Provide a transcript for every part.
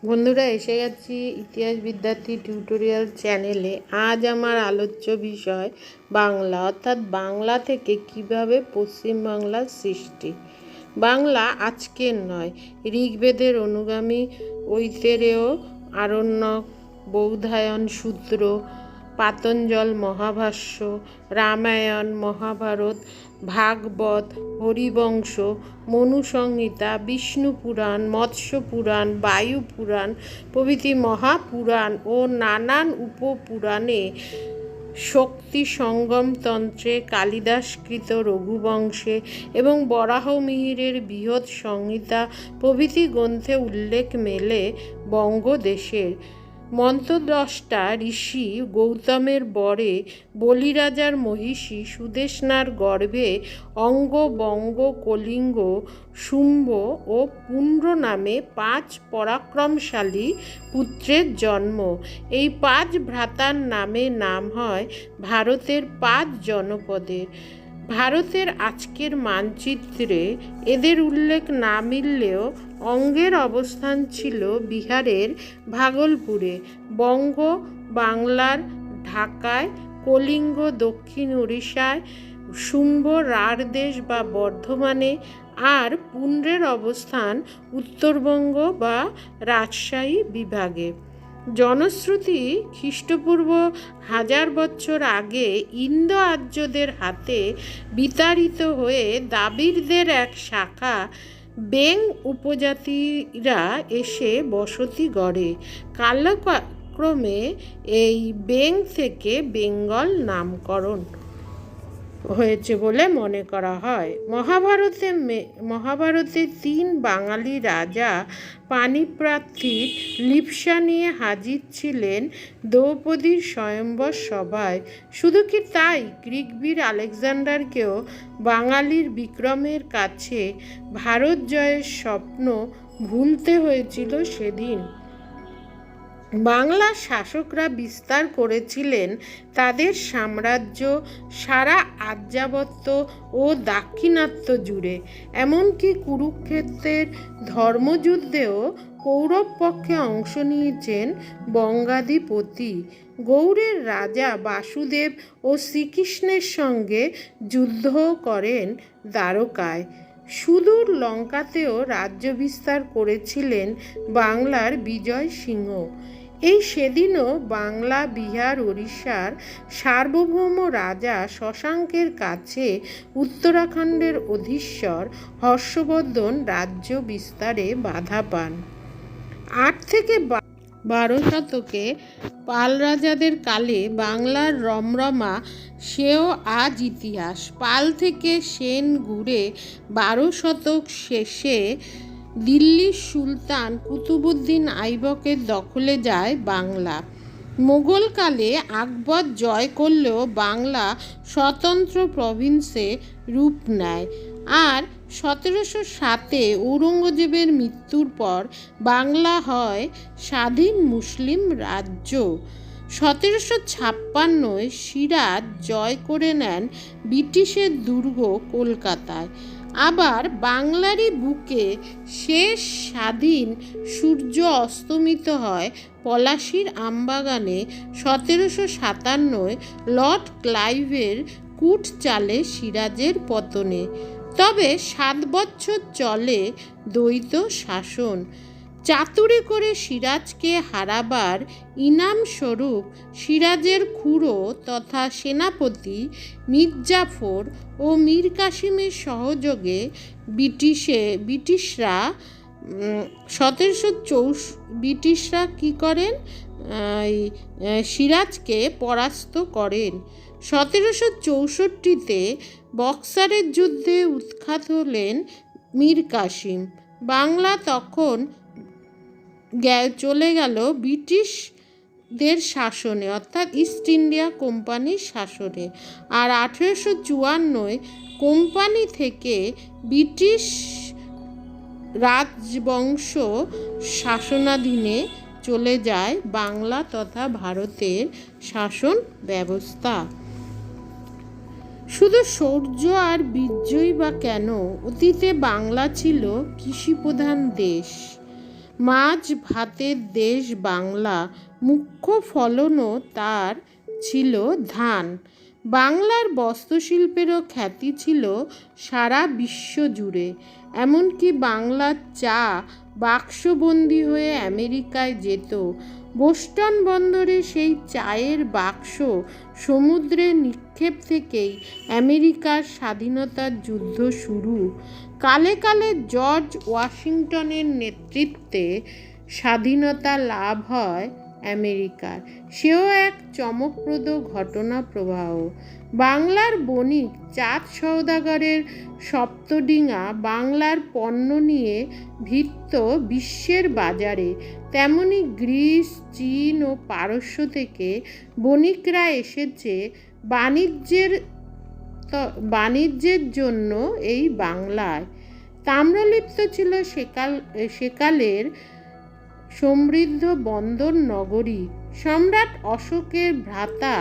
বন্ধুরা, এসে গেছি ইতিহাস বিদ্যার্থী টিউটোরিয়াল চ্যানেলে। আজ আমার আলোচ্য বিষয় বাংলা, অর্থাৎ বাংলা থেকে কিভাবে পশ্চিমবাংলার সৃষ্টি। বাংলা আজকের নয়, ঋগ্বেদের অনুগামী, ঐতেরেয়, আরণ্যক, বৌধায়ন সূত্র, পাতঞ্জল মহাভাষ্য, রামায়ণ, মহাভারত, ভাগবত, হরিবংশ, মনুসংহিতা, বিষ্ণু পুরাণ, মৎস্য পুরাণ, বায়ু পুরাণ প্রভৃতি মহাপুরাণ ও নানান উপপুরাণে, শক্তি সঙ্গমতন্ত্রে, কালিদাসকৃত রঘুবংশে এবং বরাহমিহিরের বৃহৎ সংহিতা প্রভৃতি গ্রন্থে উল্লেখ মেলে বঙ্গদেশের। মন্ত্রদ্রষ্টা ঋষি গৌতমের বরে বলিরাজার মহিষী সুদেষ্ণার গর্ভে অঙ্গ, বঙ্গ, কলিঙ্গ, শুম্ভ ও পুণ্ড্র নামে 5 পরাক্রমশালী পুত্রের জন্ম। এই 5 ভ্রাতার নামে নাম হয় ভারতের 5 জনপদের। ভারতের আজকের মানচিত্রে এদের উল্লেখ না মিললেও অঙ্গের অবস্থান ছিল বিহারের ভাগলপুরে, বঙ্গ বাংলার ঢাকায়, কলিঙ্গ দক্ষিণ উড়িষ্যায়, শুম্ভ রাঢ়দেশ বা বর্ধমানে, আর পুণ্ড্রের অবস্থান উত্তরবঙ্গ বা রাজশাহী বিভাগে। জনশ্রুতি খ্রিস্টপূর্ব 1000 বছর আগে ইন্দো আর্যদের হাতে বিতাড়িত হয়ে দ্রাবিড়দের এক শাখা বেং উপজাতিরা এসে বসতি গড়ে। কালক্রমে এই বেং থেকে বেঙ্গল নামকরণ হয়েছে বলে মনে করা হয়। মহাভারতে 3 বাঙালি রাজা পানিপ্রার্থীর লিপ্সা নিয়ে হাজির ছিলেন দ্রৌপদীর স্বয়ম্বর সভায়। শুধু কি তাই, গ্রিক বীর আলেকজান্ডারকেও বাঙালির বিক্রমের কাছে ভারত জয়ের স্বপ্ন ভুলতে হয়েছিল সেদিন। বাংলার শাসকরা বিস্তার করেছিলেন তাদের সাম্রাজ্য সারা আর্যাবর্ত ও দাক্ষিণাত্য জুড়ে। এমনকি কুরুক্ষেত্রের ধর্মযুদ্ধেও কৌরব পক্ষে অংশ নিয়েছেন বঙ্গাধিপতি। গৌড়ের রাজা বাসুদেব ও শ্রীকৃষ্ণের সঙ্গে যুদ্ধ করেন দ্বারকায়। সুদূর লঙ্কাতেও রাজ্য বিস্তার করেছিলেন বাংলার বিজয় সিংহ। এই সেদিনও বাংলা, বিহার, ওড়িশার সার্বভৌম রাজা শশাঙ্কের কাছে উত্তরাখণ্ডের অধীশ্বর হর্ষবর্ধন রাজ্য বিস্তারে বাধা পান। 8 থেকে 12 শতকে পাল রাজাদের কালে বাংলার রমরমা সেও আজ ইতিহাস। পাল থেকে সেন ঘুরে 12 শতক শেষে দিল্লির সুলতান কুতুবউদ্দিন আইবকের দখলে যায় বাংলা। মোগলকালে আকবর জয় করলেও বাংলা স্বতন্ত্র প্রভিন্সে রূপ নেয়। আর 1707-এ ঔরঙ্গজেবের মৃত্যুর পর বাংলা হয় স্বাধীন মুসলিম রাজ্য। 1756-য় সিরাজ জয় করে নেন ব্রিটিশের দুর্গ কলকাতায়। আবার বাংলারই বুকে শেষ স্বাধীন সূর্য অস্তমিত হয় পলাশীর আমবাগানে 1757-য় লর্ড ক্লাইভের কূট চালে সিরাজের পতনে। তবে 7 বছর চলে দ্বৈত শাসন। চাতুরি করে সিরাজকে হারাবার ইনাম স্বরূপ সিরাজের খুড়ো তথা সেনাপতি মীর জাফর ও মীর কাসিমের সহযোগে ব্রিটিশরা কী করেন, সিরাজকে পরাস্ত করেন। 1764-তে বক্সারের যুদ্ধে উৎখাত হলেন মীর কাসিম। বাংলা তখন চলে গেল ব্রিটিশদের শাসনে, অর্থাৎ ইস্ট ইন্ডিয়া কোম্পানির শাসনে। আর 1854-য় কোম্পানি থেকে ব্রিটিশ রাজবংশ শাসনাধীনে চলে যায় বাংলা তথা ভারতের শাসন ব্যবস্থা। শুধু শৌর্য আর বীর্যই বা কেন, অতীতে বাংলা ছিল কৃষিপ্রধান দেশ। মাছ ভাতের দেশ বাংলা, মুখ্য ফলনও তার ছিল ধান। বাংলার বস্ত্রশিল্পেরও খ্যাতি ছিল সারা বিশ্ব জুড়ে। এমনকি বাংলার চা বাক্সবন্দি হয়ে আমেরিকায় যেত। বোস্টন বন্দরে সেই চায়ের বাক্স সমুদ্রে নিক্ষেপ থেকেই আমেরিকার স্বাধীনতার যুদ্ধ শুরু। কালে কালে জর্জ ওয়াশিংটনের নেতৃত্বে স্বাধীনতা লাভ হয় আমেরিকার। সেও এক চমকপ্রদ ঘটনা প্রবাহ। বাংলার বণিক চাঁদ সওদাগরের সপ্তডিঙা বাংলার পণ্য নিয়ে ভিড়ত বিশ্বের বাজারে। তেমনি গ্রিস, চীন ও পারস্য থেকে বণিকরা এসেছে বাণিজ্যের জন্য এই বাংলায়। তাম্রলিপ্ত ছিল সেকালের সমৃদ্ধ বন্দর নগরী। সম্রাট অশোকের ভ্রাতা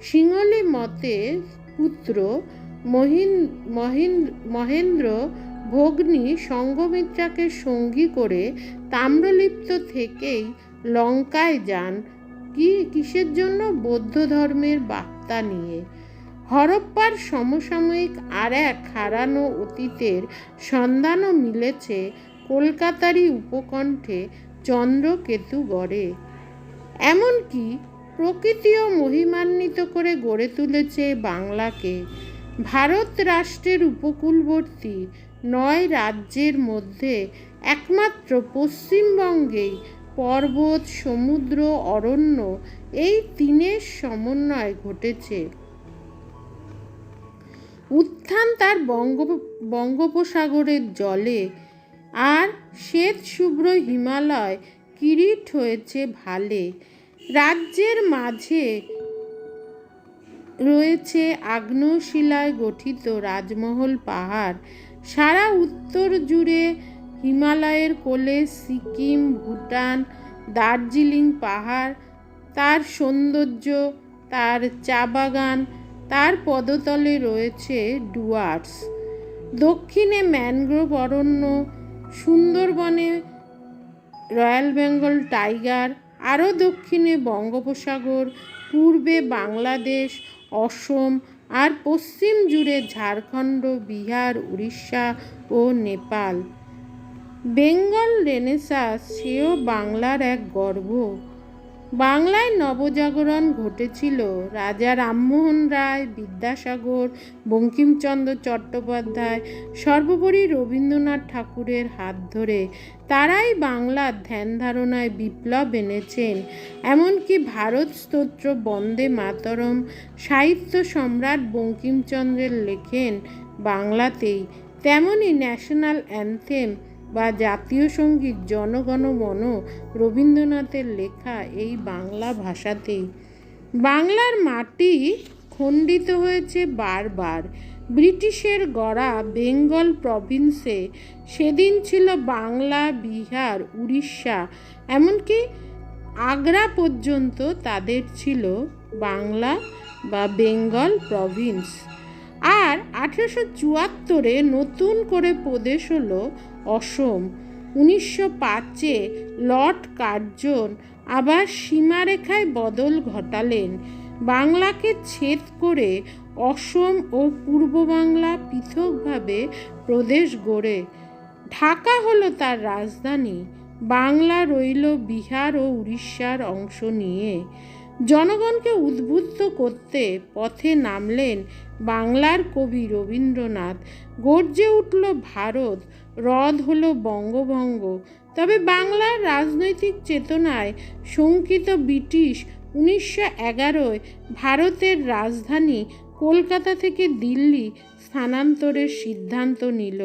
সিংহলী মতের পুত্র মহেন্দ্র ভগ্নী সঙ্ঘমিত্রাকে সঙ্গী করে তাম্রলিপ্ত থেকেই লঙ্কায় যান। কিসের জন্য? বৌদ্ধ ধর্মের বার্তা নিয়ে। হরপ্পার সমসাময়িক আর এক হারানো অতীতের সন্ধানও মিলেছে কলকাতারই উপকণ্ঠে চন্দ্রকেতুগড়ে। এমনকি প্রকৃতিও মহিমান্বিত করে গড়ে তুলেছে বাংলাকে। ভারত রাষ্ট্রের উপকূলবর্তী 9 রাজ্যের মধ্যে একমাত্র পশ্চিমবঙ্গেই পর্বত, সমুদ্র, অরণ্য এই তিনের সমন্বয় ঘটেছে। উত্থান তার বঙ্গোপসাগরের জলে, আর শ্বেত শুভ্র হিমালয় কিরিট হয়েছে ভালে। রাজ্যের মাঝে রয়েছে আগ্নেয়শিলায় গঠিত রাজমহল পাহাড়। সারা উত্তর জুড়ে হিমালয়ের কোলে সিকিম, ভুটান, দার্জিলিং পাহাড়, তার সৌন্দর্য, তার চা বাগান, তার পদতলে রয়েছে ডুয়ার্স। দক্ষিণে ম্যানগ্রোভ অরণ্য, সুন্দরবনে রয়্যাল বেঙ্গল টাইগার, আরও দক্ষিণে বঙ্গোপসাগর, পূর্বে বাংলাদেশ, অসম, আর পশ্চিম জুড়ে ঝাড়খণ্ড, বিহার, উড়িষ্যা ও নেপাল। বেঙ্গল রেনেসাঁস সেও বাংলার এক গর্ব। বাংলায় নবজাগরণ ঘটেছিল রাজা রামমোহন রায়, বিদ্যাসাগর, বঙ্কিমচন্দ্র চট্টোপাধ্যায়, সর্বোপরি রবীন্দ্রনাথ ঠাকুরের হাত ধরে। তারাই বাংলার ধ্যান ধারণায় বিপ্লব এনেছেন। এমনকি ভারত স্তোত্র, বন্দে মাতরম সাহিত্য সম্রাট বঙ্কিমচন্দ্রের লেখেন বাংলাতেই। তেমনি ন্যাশনাল অ্যানথেম বা জাতীয় সঙ্গীত জনগণ মন রবীন্দ্রনাথের লেখা এই বাংলা ভাষাতেই। বাংলার মাটি খণ্ডিত হয়েছে বারবার। ব্রিটিশের গড়া বেঙ্গল প্রভিন্সে সেদিন ছিল বাংলা, বিহার, উড়িষ্যা, এমনকি আগ্রা পর্যন্ত তাদের ছিল বাংলা বা বেঙ্গল প্রভিন্স। আর 1874-এ নতুন করে প্রদেশ হলো অসম। 1905-এ লর্ড কার্জন আবার সীমারেখায় বদল ঘটালেন। বাংলাকে ছেদ করে অসম ও পূর্ব বাংলা পৃথকভাবে প্রদেশ গড়ে ঢাকা হলো তার রাজধানী। বাংলা রইল বিহার ও উড়িষ্যার অংশ নিয়ে। জনগণকে উদ্বুদ্ধ করতে পথে নামলেন বাংলার কবি রবীন্দ্রনাথ। গর্জে উঠল ভারত, রদ হলো বঙ্গভঙ্গ। তবে বাংলার রাজনৈতিক চেতনায় শঙ্কিত ব্রিটিশ 1911-য় ভারতের রাজধানী কলকাতা থেকে দিল্লি স্থানান্তরের সিদ্ধান্ত নিল।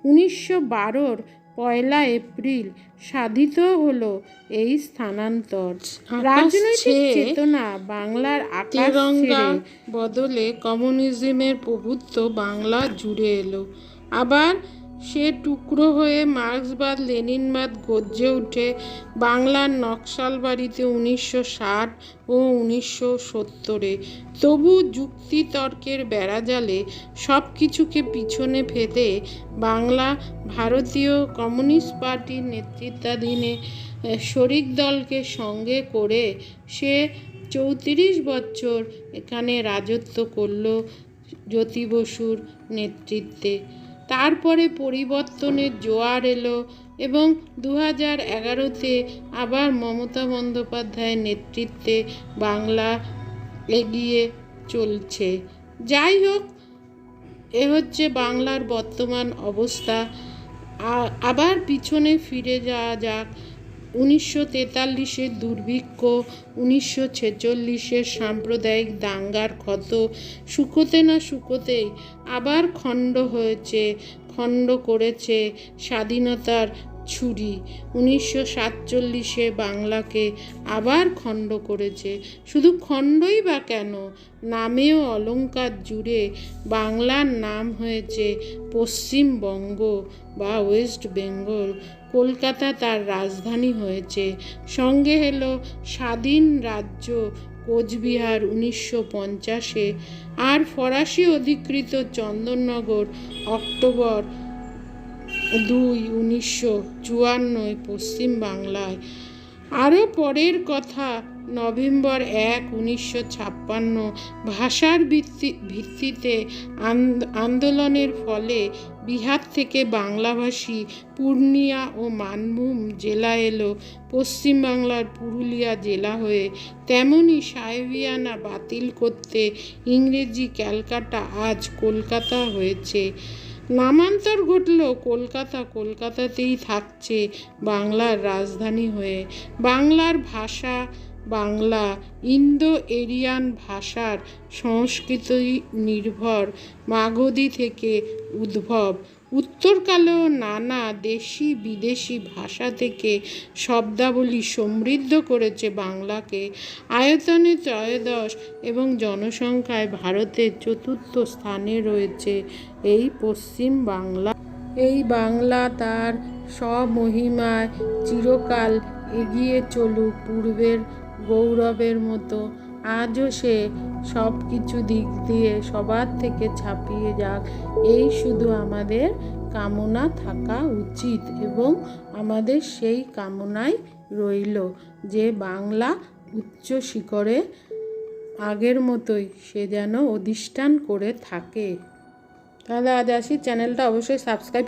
1912-র 1 এপ্রিল সাধিত হলো এই স্থানান্তর। রাজনৈতিক চেতনা বাংলার আকাশ ছেড়ে বদলে কমিউনিজমের প্রভুত্ব বাংলা জুড়ে এলো। আবার সে টুকরো হয়ে মার্ক্সবাদ লেনিনবাদ গর্জে ওঠে বাংলার নকশালবাড়িতে 1960 ও 1970-এ। তবু যুক্তিতর্কের বেড়াজালে সব কিছুকে পিছনে ফেলে বাংলা ভারতীয় কমিউনিস্ট পার্টির নেতৃত্বাধীনে শরিক দলকে সঙ্গে করে সে 34 বছর এখানে রাজত্ব করল জ্যোতি বসুর নেতৃত্বে। তারপরে পরিবর্তনের জোয়ার এলো এবং 2011-তে আবার মমতা বন্দ্যোপাধ্যায়ের নেতৃত্বে বাংলা এগিয়ে চলছে। যাই হোক, এ হচ্ছে বাংলার বর্তমান অবস্থা। আবার পিছনে ফিরে যাওয়া যাক। 1943-এর দুর্ভিক্ষ, 1946-এর সাম্প্রদায়িক দাঙ্গার ক্ষত শুকোতে না শুকোতেই আবার খণ্ড করেছে স্বাধীনতার ছুরি। 1947-এ বাংলাকে আবার খণ্ড করেছে। শুধু খণ্ডই বা কেন, নামেও অলংকার জুড়ে বাংলার নাম হয়েছে পশ্চিমবঙ্গ বা ওয়েস্ট বেঙ্গল। কলকাতা তার রাজধানী হয়েছে। সঙ্গে এলো স্বাধীন রাজ্য কোচবিহার 1950-এ, আর ফরাসি অধিকৃত চন্দননগর অক্টোবর 2, 1954 পশ্চিমবাংলায়। আরও পরের কথা, নভেম্বর 1, 1956 ভাষার ভিত্তিতে আন্দোলনের ফলে বিহার থেকে বাংলাভাষী পূর্ণিয়া ও মানভূম জেলা এলো পশ্চিমবাংলার পুরুলিয়া জেলা হয়ে। তেমনি সাহেবিয়ানা বাতিল করতে ইংরেজি ক্যালকাটা আজ কলকাতা হয়েছে। নামান্তর ঘটল কলকাতাতেই থাকছে বাংলার রাজধানী হয়ে। বাংলার ভাষা বাংলা ইন্দো এরিয়ান ভাষার সংস্কৃত নির্ভর মাগধী থেকে উদ্ভব। উত্তরকালেও নানা দেশি বিদেশি ভাষা থেকে শব্দাবলী সমৃদ্ধ করেছে বাংলাকে। আয়তনে ত্রয়োদশ এবং জনসংখ্যায় ভারতের 4র্থ স্থানে রয়েছে এই পশ্চিম বাংলা। এই বাংলা তার স্বমহিমায় চিরকাল এগিয়ে চলুক পূর্বের গৌরবের মতো। আজও সে সব কিছু দিক দিয়ে সবার থেকে ছাপিয়ে যাক, এই শুধু আমাদের কামনা থাকা উচিত। এবং আমাদের সেই কামনাই রইল যে বাংলা উচ্চ শিখরে আগের মতোই সে যেন অধিষ্ঠান করে থাকে। তাহলে আজ আসি, চ্যানেলটা অবশ্যই সাবস্ক্রাইব